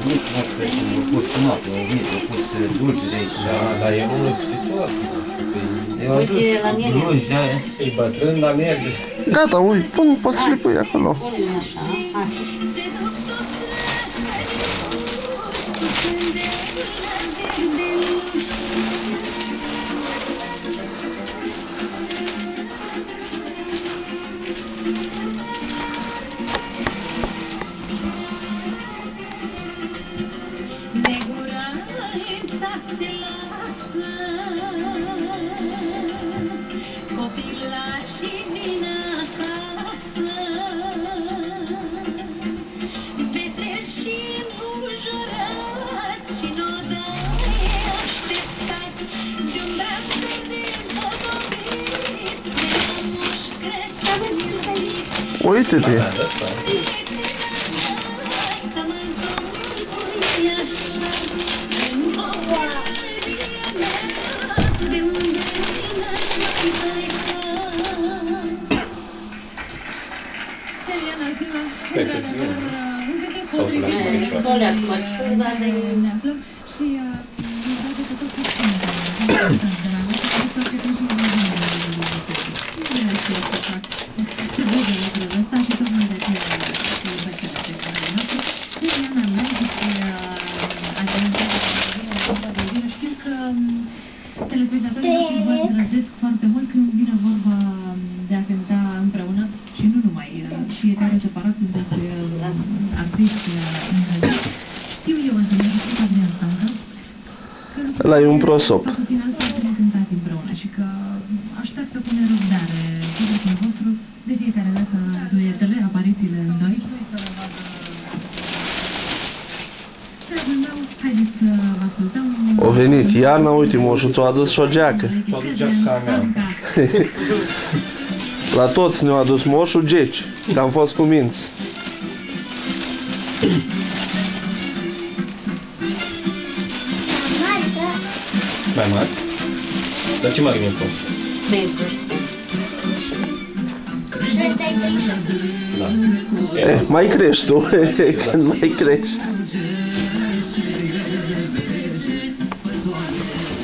mic, nu cred că m-a pus noapte, a pus dulce de aici. Da, dar el nu știe tu asta. Eu am dus lungi de aia. E bătrân, dar merge. Gata, ui, pun, poți să le pui acolo. Pune așa, hai. Uite-te! Pe cât zi? Sau să le mai Soleat, măciuri, dar de... Telespectatorii noștri vă îndrăgesc foarte mult când vine vorba de a cânta împreună și nu numai, fiecare separat sunteți artiști îndrăgiți. Știu eu însă, mi-a spus Adrian Stancă, că Ăla e un prosop. puțin altfel să ne cântați împreună și că așteaptă cu nerăbdare publicul vostru de fiecare dată duetele, aparițiile în doi. Dragul meu, haideți să vă ascultăm. O venit iarna, uite, moșul ți-a adus și o geacă. Și-o adus geaca mea. La toți ne-a adus moșul geci, că am fost cu minți. Mai mari? Dar ce mare mi-a fost? Mețuri. Da. Mai crești tu, când mai crești.